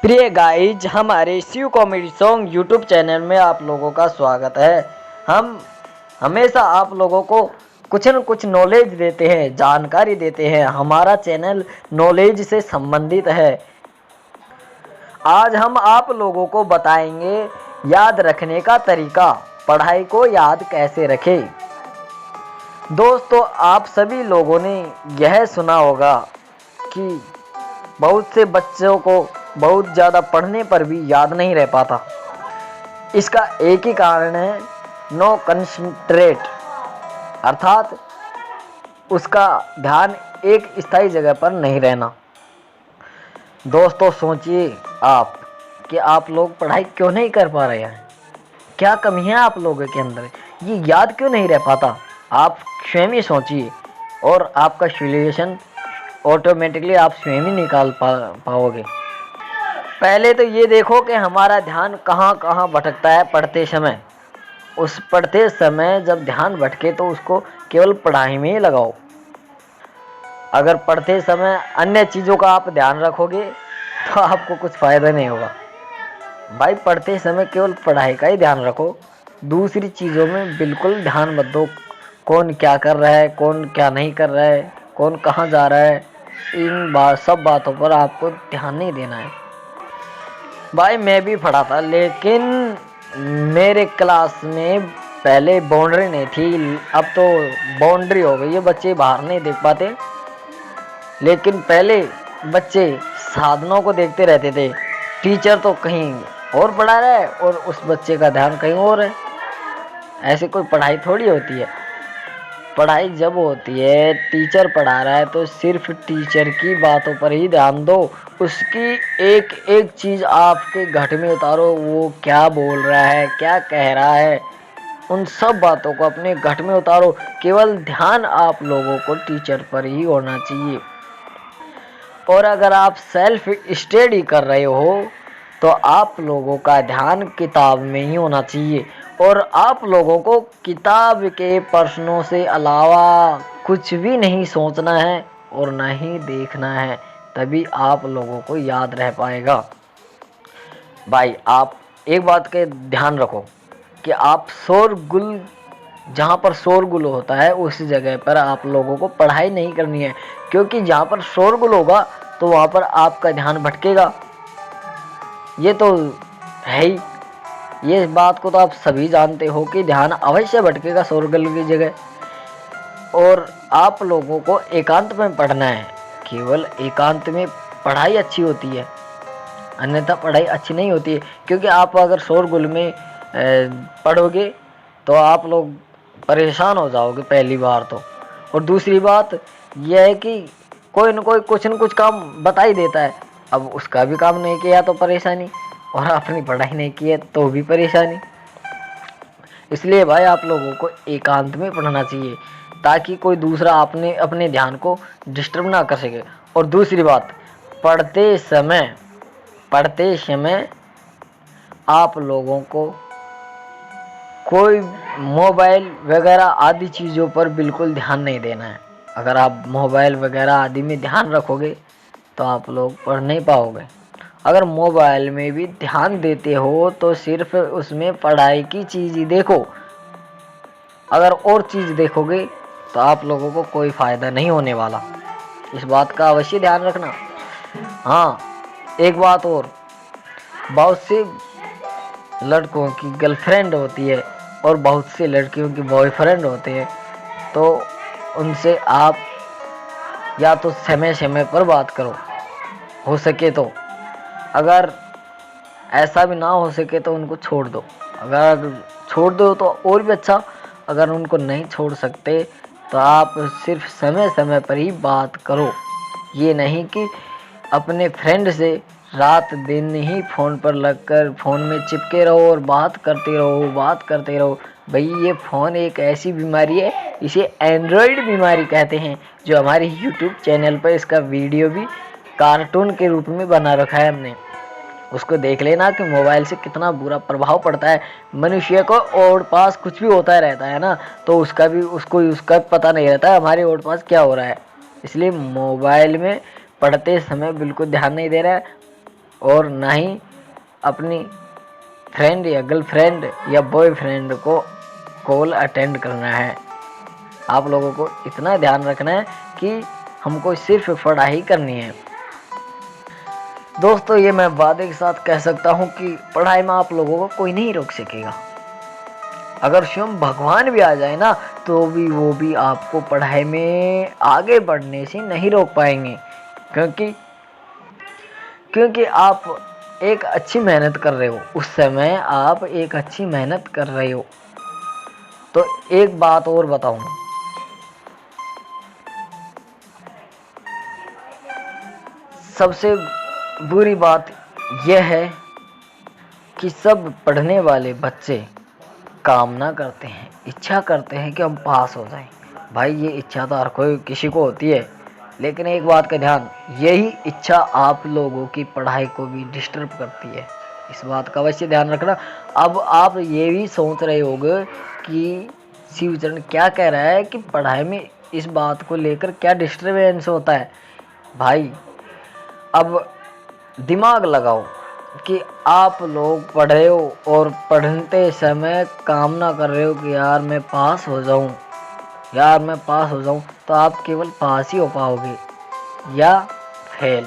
प्रिय गाइज, हमारे Shiv comedy song YouTube channel में आप लोगों का स्वागत है। हम हमेशा आप लोगों को कुछ न कुछ नॉलेज देते हैं, जानकारी देते हैं। हमारा चैनल नॉलेज से संबंधित है। आज हम आप लोगों को बताएंगे याद रखने का तरीका, पढ़ाई को याद कैसे रखें। दोस्तों, आप सभी लोगों ने यह सुना होगा कि बहुत से बच्चों को बहुत ज़्यादा पढ़ने पर भी याद नहीं रह पाता। इसका एक ही कारण है, नो कंसंट्रेट, अर्थात उसका ध्यान एक स्थायी जगह पर नहीं रहना। दोस्तों, सोचिए आप कि आप लोग पढ़ाई क्यों नहीं कर पा रहे हैं। क्या कमी है आप लोगों के अंदर, ये याद क्यों नहीं रह पाता। आप स्वयं ही सोचिए और आपका सॉल्यूशन ऑटोमेटिकली आप स्वयं ही निकाल पाओगे। पहले तो ये देखो कि हमारा ध्यान कहाँ कहाँ भटकता है पढ़ते समय। उस पढ़ते समय जब ध्यान भटके तो उसको केवल पढ़ाई में ही लगाओ। अगर पढ़ते समय अन्य चीज़ों का आप ध्यान रखोगे तो आपको कुछ फ़ायदा नहीं होगा। भाई, पढ़ते समय केवल पढ़ाई का ही ध्यान रखो, दूसरी चीज़ों में बिल्कुल ध्यान मत दो। कौन क्या कर रहा है, कौन क्या नहीं कर रहा है, कौन कहाँ जा रहा है, इन सब बातों पर आपको ध्यान नहीं देना है। भाई, मैं भी पढ़ा था, लेकिन मेरे क्लास में पहले बाउंड्री नहीं थी, अब तो बाउंड्री हो गई है, बच्चे बाहर नहीं देख पाते। लेकिन पहले बच्चे साधनों को देखते रहते थे, टीचर तो कहीं और पढ़ा रहा है और उस बच्चे का ध्यान कहीं और है। ऐसे कोई पढ़ाई थोड़ी होती है। पढ़ाई जब होती है, टीचर पढ़ा रहा है तो सिर्फ टीचर की बातों पर ही ध्यान दो। उसकी एक एक चीज़ आपके घट में उतारो, वो क्या बोल रहा है, क्या कह रहा है, उन सब बातों को अपने घट में उतारो। केवल ध्यान आप लोगों को टीचर पर ही होना चाहिए। और अगर आप सेल्फ स्टडी कर रहे हो तो आप लोगों का ध्यान किताब में ही होना चाहिए और आप लोगों को किताब के प्रश्नों से अलावा कुछ भी नहीं सोचना है और ना ही देखना है, तभी आप लोगों को याद रह पाएगा। भाई, आप एक बात के ध्यान रखो कि आप शोरगुल, जहाँ पर शोरगुल होता है उस जगह पर आप लोगों को पढ़ाई नहीं करनी है, क्योंकि जहाँ पर शोरगुल होगा तो वहाँ पर आपका ध्यान भटकेगा। ये तो है ही, ये बात को तो आप सभी जानते हो कि ध्यान अवश्य भटकेगा शोरगुल की जगह। और आप लोगों को एकांत में पढ़ना है, केवल एकांत में पढ़ाई अच्छी होती है, अन्यथा पढ़ाई अच्छी नहीं होती है। क्योंकि आप अगर शोरगुल में पढ़ोगे तो आप लोग परेशान हो जाओगे पहली बार तो। और दूसरी बात यह है कि कोई न कोई कुछ न कुछ काम बता ही देता है, अब उसका भी काम नहीं किया तो परेशानी, और अपनी पढ़ाई नहीं की है तो भी परेशानी। इसलिए भाई, आप लोगों को एकांत में पढ़ना चाहिए ताकि कोई दूसरा अपने ध्यान को डिस्टर्ब ना कर सके। और दूसरी बात, पढ़ते समय आप लोगों को कोई मोबाइल वगैरह आदि चीज़ों पर बिल्कुल ध्यान नहीं देना है। अगर आप मोबाइल वगैरह आदि में ध्यान रखोगे तो आप लोग पढ़ नहीं पाओगे। अगर मोबाइल में भी ध्यान देते हो तो सिर्फ उसमें पढ़ाई की चीज़ ही देखो। अगर और चीज़ देखोगे तो आप लोगों को कोई फ़ायदा नहीं होने वाला। इस बात का अवश्य ध्यान रखना। हाँ, एक बात और, बहुत से लड़कों की गर्लफ्रेंड होती है और बहुत से लड़कियों की बॉयफ्रेंड होते हैं, तो उनसे आप या तो समय समय पर बात करो, हो सके तो। अगर ऐसा भी ना हो सके तो उनको छोड़ दो। अगर छोड़ दो तो और भी अच्छा। अगर उनको नहीं छोड़ सकते तो आप सिर्फ समय समय पर ही बात करो। ये नहीं कि अपने फ्रेंड से रात दिन ही फ़ोन पर लगकर फ़ोन में चिपके रहो और बात करते रहो। भाई, ये फ़ोन एक ऐसी बीमारी है, इसे एंड्रॉयड बीमारी कहते हैं, जो हमारे यूट्यूब चैनल पर इसका वीडियो भी कार्टून के रूप में बना रखा है हमने। उसको देख लेना कि मोबाइल से कितना बुरा प्रभाव पड़ता है मनुष्य को। और पास कुछ भी होता रहता है ना, तो उसका पता नहीं रहता है हमारे और पास क्या हो रहा है। इसलिए मोबाइल में पढ़ते समय बिल्कुल ध्यान नहीं दे रहा है। और ना ही अपनी फ्रेंड या गर्लफ्रेंड या बॉयफ्रेंड को कॉल अटेंड करना है। आप लोगों को इतना ध्यान रखना है कि हमको सिर्फ पढ़ाई करनी है। दोस्तों, ये मैं वादे के साथ कह सकता हूँ कि पढ़ाई में आप लोगों को कोई नहीं रोक सकेगा। अगर स्वयं भगवान भी आ जाए ना, तो भी वो भी आपको पढ़ाई में आगे बढ़ने से नहीं रोक पाएंगे, क्योंकि आप एक अच्छी मेहनत कर रहे हो। उस समय आप एक अच्छी मेहनत कर रहे हो। तो एक बात और बताऊं, सबसे बुरी बात यह है कि सब पढ़ने वाले बच्चे कामना करते हैं, इच्छा करते हैं कि हम पास हो जाएं। भाई, ये इच्छा तो हर कोई किसी को होती है, लेकिन एक बात का ध्यान, यही इच्छा आप लोगों की पढ़ाई को भी डिस्टर्ब करती है। इस बात का अवश्य ध्यान रखना। अब आप ये भी सोच रहे होंगे कि शिवचरण क्या कह रहा है कि पढ़ाई में इस बात को लेकर क्या डिस्टर्बेंस होता है। भाई, अब दिमाग लगाओ कि आप लोग पढ़ रहे हो और पढ़ते समय कामना कर रहे हो कि यार मैं पास हो जाऊं, यार मैं पास हो जाऊं, तो आप केवल पास ही हो पाओगे या फेल।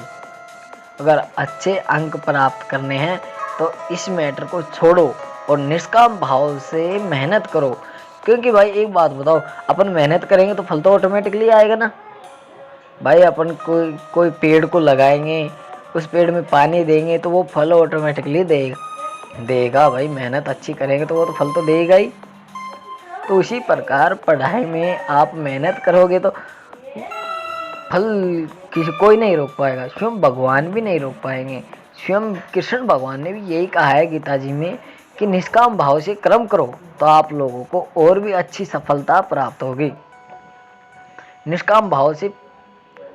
अगर अच्छे अंक प्राप्त करने हैं तो इस मैटर को छोड़ो और निष्काम भाव से मेहनत करो। क्योंकि भाई एक बात बताओ, अपन मेहनत करेंगे तो फल तो ऑटोमेटिकली आएगा ना। भाई, अपन कोई पेड़ को लगाएंगे, उस पेड़ में पानी देंगे तो वो फल ऑटोमेटिकली देगा। भाई, मेहनत अच्छी करेंगे तो वो तो फल तो देगा ही। तो उसी प्रकार पढ़ाई में आप मेहनत करोगे तो फल कोई नहीं रोक पाएगा, स्वयं भगवान भी नहीं रोक पाएंगे। स्वयं कृष्ण भगवान ने भी यही कहा है गीता जी में कि निष्काम भाव से कर्म करो तो आप लोगों को और भी अच्छी सफलता प्राप्त होगी। निष्काम भाव से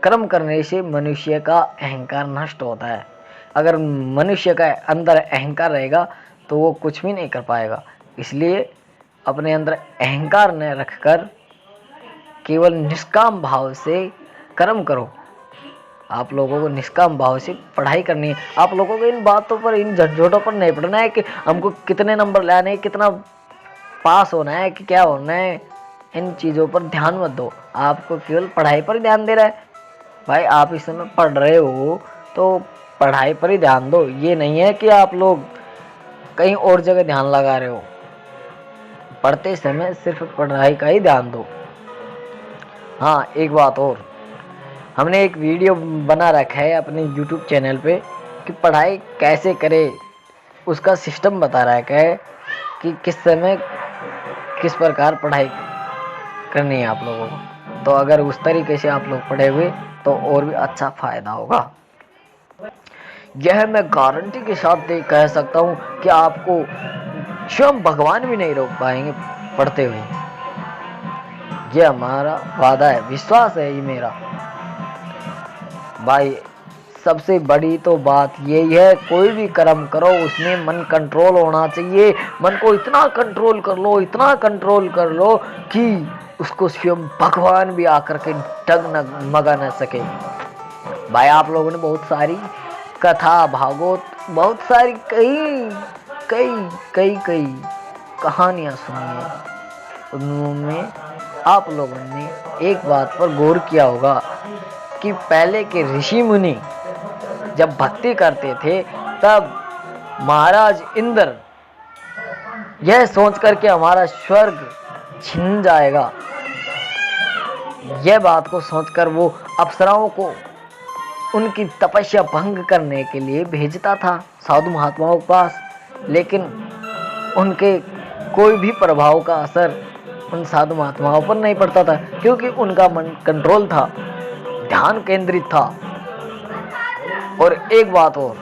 कर्म करने से मनुष्य का अहंकार नष्ट होता है। अगर मनुष्य का अंदर अहंकार रहेगा तो वो कुछ भी नहीं कर पाएगा। इसलिए अपने अंदर अहंकार न रखकर केवल निष्काम भाव से कर्म करो। आप लोगों को निष्काम भाव से पढ़ाई करनी है। आप लोगों को इन बातों पर, इन झंझोटों पर नहीं पढ़ना है कि हमको कितने नंबर लाने हैं, कितना पास होना है, कि क्या होना है। इन चीज़ों पर ध्यान मत दो, आपको केवल पढ़ाई पर ध्यान दे रहा है। भाई, आप इस समय पढ़ रहे हो तो पढ़ाई पर ही ध्यान दो। ये नहीं है कि आप लोग कहीं और जगह ध्यान लगा रहे हो। पढ़ते समय सिर्फ पढ़ाई का ही ध्यान दो। हाँ, एक बात और, हमने एक वीडियो बना रखा है अपने YouTube चैनल पे कि पढ़ाई कैसे करे, उसका सिस्टम बता रखा है कि किस समय किस प्रकार पढ़ाई करनी है आप लोगों को। तो अगर उस तरीके से आप लोग पढ़े हुए तो और भी अच्छा फायदा होगा। यह मैं गारंटी के साथ कह सकता हूँ कि आपको स्वयं भगवान भी नहीं रोक पाएंगे पढ़ते हुए। यह हमारा वादा है, विश्वास है ये मेरा। भाई, सबसे बड़ी तो बात यही है, कोई भी कर्म करो उसमें मन कंट्रोल होना चाहिए। मन को इतना कंट्रोल कर लो, इतना कंट्रोल कर लो कि उसको स्वयं भगवान भी आकर के डगमगा न सके। भाई, आप लोगों ने बहुत सारी कथा, भागवत, बहुत सारी कई कई कई कई कहानियाँ सुनी है। उनमें आप लोगों ने एक बात पर गौर किया होगा कि पहले के ऋषि मुनि जब भक्ति करते थे तब महाराज इंद्र यह सोच करके हमारा स्वर्ग छिन जाएगा, यह बात को सोचकर वो अप्सराओं को उनकी तपस्या भंग करने के लिए भेजता था साधु महात्माओं के पास। लेकिन उनके कोई भी प्रभाव का असर उन साधु महात्माओं पर नहीं पड़ता था, क्योंकि उनका मन कंट्रोल था, ध्यान केंद्रित था। और एक बात और,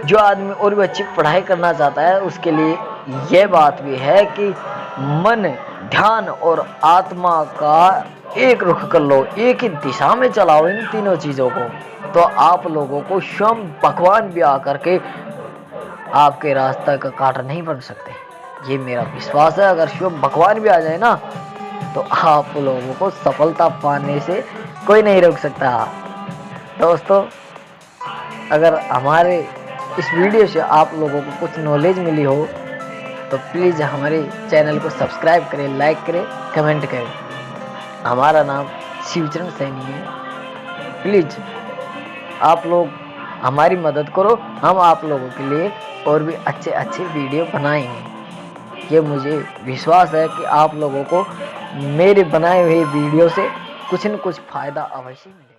जो आदमी और भी अच्छी पढ़ाई करना चाहता है उसके लिए यह बात भी है कि मन, ध्यान और आत्मा का एक रुख कर लो, एक ही दिशा में चलाओ इन तीनों चीज़ों को, तो आप लोगों को स्वयं भगवान भी आकर के आपके रास्ते का कांटा नहीं बन सकते। ये मेरा विश्वास है। अगर स्वयं भगवान भी आ जाए ना तो आप लोगों को सफलता पाने से कोई नहीं रोक सकता। दोस्तों, अगर हमारे इस वीडियो से आप लोगों को कुछ नॉलेज मिली हो तो प्लीज़ हमारे चैनल को सब्सक्राइब करें, लाइक करें, कमेंट करें। हमारा नाम शिवचरण सैनी है। प्लीज़ आप लोग हमारी मदद करो, हम आप लोगों के लिए और भी अच्छे अच्छे वीडियो बनाएंगे। ये मुझे विश्वास है कि आप लोगों को मेरे बनाए हुए वीडियो से कुछ न कुछ फ़ायदा अवश्य मिलेगा।